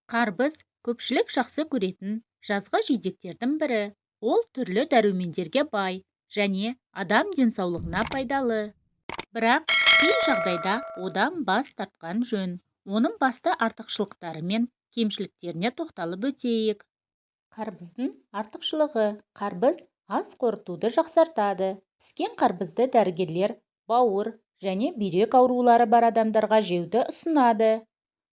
Қарбыз көпшілік жақсы көретін жазғы жидектердің бірі. Ол түрлі дәрумендерге бай және адам денсаулығына пайдалы. Бірақ кей жағдайда одан бас тартқан жөн. Оның басты артықшылықтары мен кемшіліктеріне тоқталып өтейік. Қарбыздың артықшылығы: қарбыз ас қорытуды жақсартады. Піскен қарбызды дәрігерлер бауыр және бүйрек аурулары бар адамдарға жеуді ұсынады.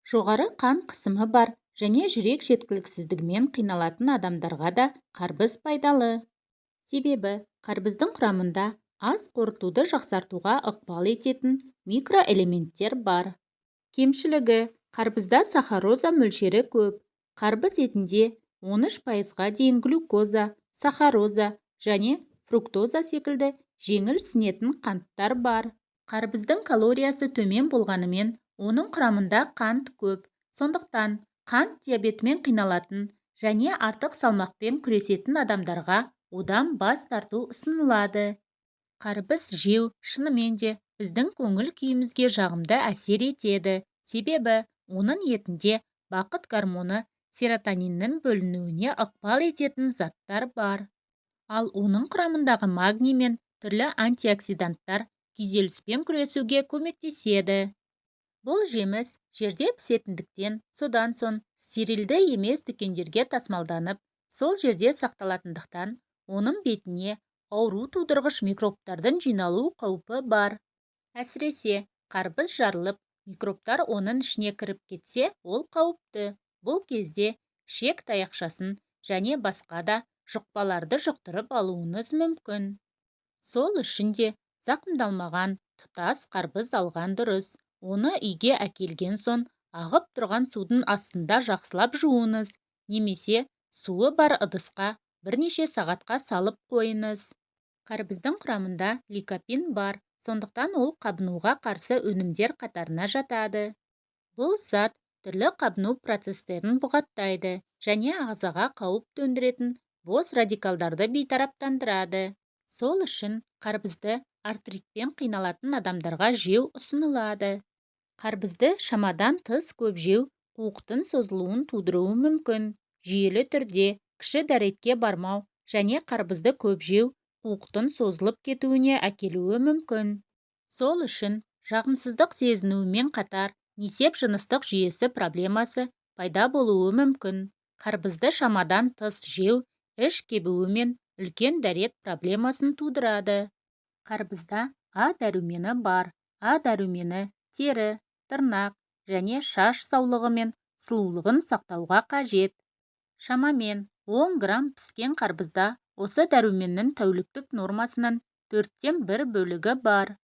Жоғары қан қысымы бар және жүрек жеткіліксіздігімен қиналатын адамдарға да қарбыз пайдалы. Себебі қарбыздың құрамында ас қорытуды жақсартуға ықпал ететін микроэлементтер бар. Кемшілігі: қарбызда сахароза мөлшері көп. Қарбыз етінде 13%-ға дейін глюкоза, сахароза және фруктоза секілді жеңіл сінетін қанттар бар. Қарбыздың калориясы төмен болғанымен, оның құрамында қант көп. Сондықтан қант диабетімен қиналатын және артық салмақпен күресетін адамдарға одан бас тарту ұсынылады. Қарбыз жеу шынымен де біздің көңіл күйімізге жағымды әсер етеді. Себебі оның етінде бақыт гормоны серотониннің бөлінуіне ықпал ететін заттар бар. Ал оның құрамындағы магний мен түрлі антиоксиданттар күйзеліспен күресуге көмектеседі. Бұл жеміс жерде пісетіндіктен, содан соң стерилді емес дүкендерге тасымалданып, сол жерде сақталатындықтан, оның бетіне ауру тудырғыш микробтардың жиналу қаупі бар. Әсіресе қарбыз жарылып, микробтар оның ішіне кіріп кетсе, ол қауіпті. Бұл кезде ішек таяқшасын және басқа да жұқпаларды жұқтырып алуыңыз мүмкін. Сол үшін де зақымдалмаған тұтас қарбыз алған дұрыс. Оны үйге әкелген соң ағып тұрған судың астында жақсылап жуыңыз, немесе суы бар ыдысқа бірнеше сағатқа салып қойыңыз. Қарбыздың құрамында ликопин бар, сондықтан ол қабынуға қарсы өнімдер қатарына жатады. Бұл зат түрлі қабыну процестерін бұғаттайды және ағзаға қауіп төндіретін бос радикалдарды бейтараптандырады. Сол үшін қарбызды артритпен қиналатын адамдарға жеу ұсынылады. Қарбызды шамадан тыс көп жеу қуықтың созылуын тудыруы мүмкін. Жүйелі түрде кіші дәретке бармау және қарбызды көп жеу қуықтың созылып кетуіне әкелуі мүмкін. Сол үшін жағымсыздық сезінуімен қатар несеп-жыныстық жүйесі проблемасы пайда болуы мүмкін. Қарбызды шамадан тыс жеу іш кебуі мен үлкен дәрет проблемасын тудырады. Қарбызда А дәрумені бар. А дәрумені тері, тырнақ және шаш саулығы мен сұлулығын сақтауға қажет. Шамамен 10 грамм піскен қарбызда осы дәруменнің тәуліктік нормасының 4-тен 1 бөлігі бар.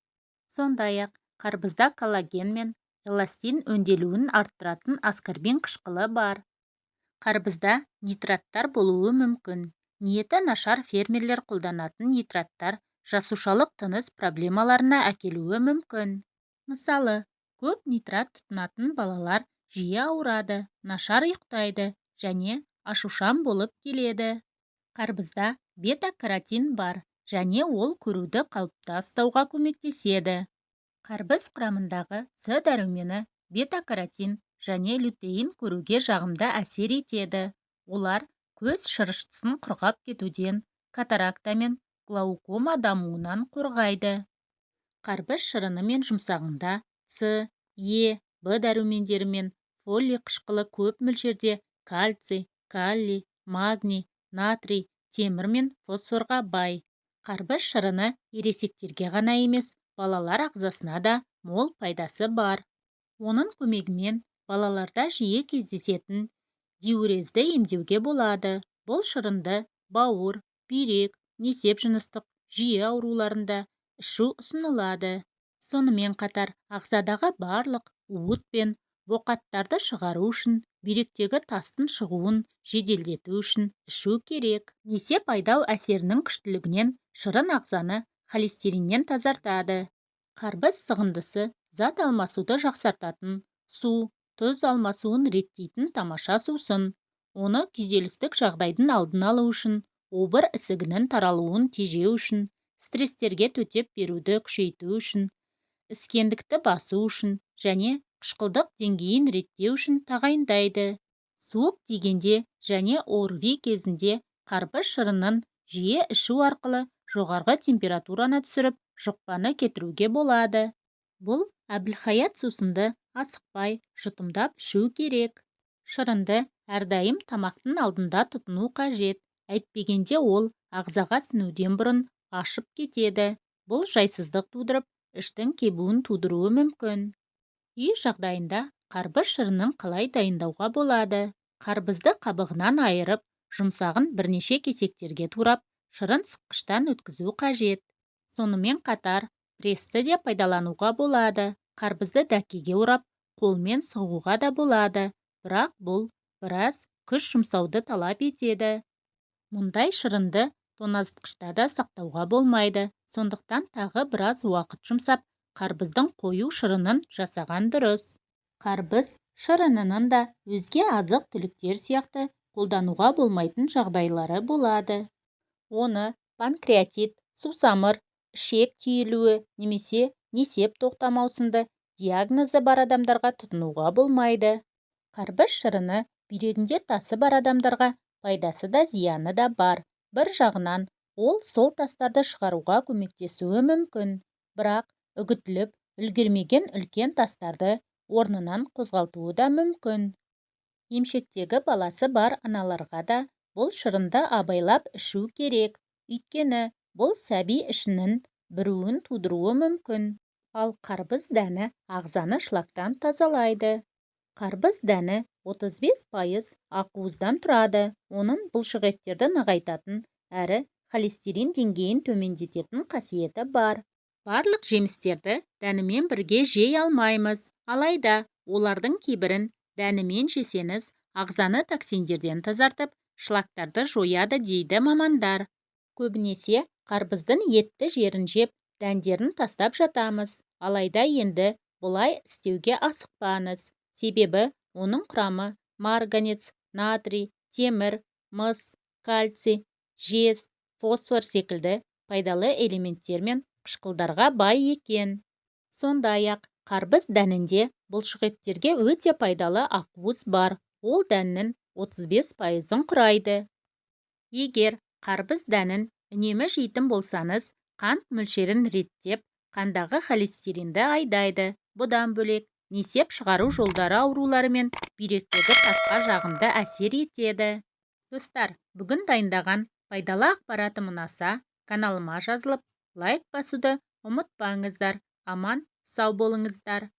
Сондай-ақ қарбызда коллаген мен эластин өңделуін арттыратын аскорбин қышқылы бар. Қарбызда нитраттар болуы мүмкін. Ниеті нашар фермерлер қолданатын нитраттар жасушалық тыныс проблемаларына әкелуі мүмкін. Мысалы, көп нитрат тұтынатын балалар жиі ауырады, нашар ұйықтайды және ашушаң болып келеді. Қарбызда бета-каротин бар және ол көруді қалыпта ұстауға көмектеседі. Қарбыз құрамындағы С дәрумені бета-каротин және лютеин көруге жағымды әсер етеді. Олар көз шырыштысын құрғап кетуден, катаракта мен глаукома дамуынан қорғайды. Қарбыз шырыны мен жұмсағында С, Е, В дәрумендері мен фолий қышқылы көп мөлшерде кальций, калий, магний, натрий, темір мен фосфорға бай. Қарбыз шырыны ересектерге ғана емес, балалар ағзасына да мол пайдасы бар. Оның көмегімен балаларда жиі кездесетін диурезді емдеуге болады. Бұл шырынды бауыр, бүйрек, несеп-жыныстық жүйе ауруларында ішу ұсынылады. Сонымен қатар ағзадағы барлық уыт пен боқаттарды шығару үшін, бүйректегі тастың шығуын жеделдету үшін ішу керек. Несеп айдау әсерінің күштілігінен шырын ағзаны холестериннен тазартады. Қарбыз сығындысы зат алмасуды жақсартатын, су, тұз алмасуын реттейтін тамаша сусын. Оны күйзелістік жағдайдың алдын алу үшін, обыр ісігінің таралуын тежеу үшін, стресстерге төтеп беруді күшейту үшін, іскендікті басу үшін және қышқылдық деңгейін реттеу үшін тағайындайды. суық тигенде және ОРВИ кезінде қарбыз шырынын жиі ішу арқылы жоғарғы температураны түсіріп, жұқпаны кетіруге болады. Бұл Әбілхаят сусынды асықпай, жұтымдап ішу керек. Шырынды әрдайым тамақтың алдында тұтыну қажет. Әйтпегенде ол ағзаға сіңуден бұрын ашып кетеді. Бұл жайсыздық тудырып, іштің кебуін тудыруы мүмкін. Үй жағдайында қарбыз шырынын қалай дайындауға болады? Қарбызды қабығынан айырып, жұмсағын бірнеше кесектерге турап, шырын сыққыштан өткізу қажет. Сонымен қатар, престі де пайдалануға болады. Қарбызды дәкеге орап, қолмен сығуға да болады, бірақ бұл біраз күш жұмсауды талап етеді. Мұндай шырынды тоңазытқышта да сақтауға болмайды, сондықтан тағы біраз уақыт жұмсап, қарбыздың қою шырынын жасаған дұрыс. Қарбыз шырынының да өзге азық түліктер сияқты қолдануға болмайтын жағдайлары болады. Оны панкреатит, сусамыр, ішек түйілуі немесе несеп тоқтамау сынды диагнозы бар адамдарға тұтынуға болмайды. Қарбыз шырыны бүйрегінде тасы бар адамдарға пайдасы да зияны да бар. Бір жағынан ол сол тастарды шығаруға көмектесуі мүмкін, бірақ үгітіліп үлгермеген үлкен тастарды орнынан қозғалтуы да мүмкін. Емшектегі баласы бар аналарға да бұл шырынды абайлап ішу керек, өйткені бұл сәби ішінің біруін тудыруы мүмкін. Ал қарбыз дәні ағзаны шлактан тазалайды. Қарбыз дәні 35% ақуыздан тұрады. Оның бұлшықеттерді нығайтатын әрі холестерин деңгейін төмендететін қасиеті бар. Барлық жемістерді дәнімен бірге жей алмаймыз, алайда олардың кейбірін дәнімен жесеңіз, ағзаны токсиндерден тазартып, шлактарды жояды дейді мамандар. Көбінесе қарбыздың етті жерін жеп, дәндерін тастап жатамыз, алайда енді бұлай істеуге асықпаңыз. Себебі оның құрамы марганец, натрий, темір, мыс, кальций, жез, фосфор секілді пайдалы элементтер мен қышқылдарға бай екен. Сондай-ақ қарбыз дәнінде бұлшықеттерге өте пайдалы ақуыз бар. Ол дәннің 35%-ын құрайды. Егер қарбыз дәнін үнемі жейтін болсаңыз, қант мөлшерін реттеп, қандағы холестеринді айдайды. Бұдан бөлек, несеп шығару жолдары аурулары мен бүйректегі тасқа жағымды әсер етеді. Достар, бүгін дайындаған пайдалы ақпаратым ұнаса, каналыма жазылып, лайк басуды ұмытпаңыздар. Аман, сау болыңыздар.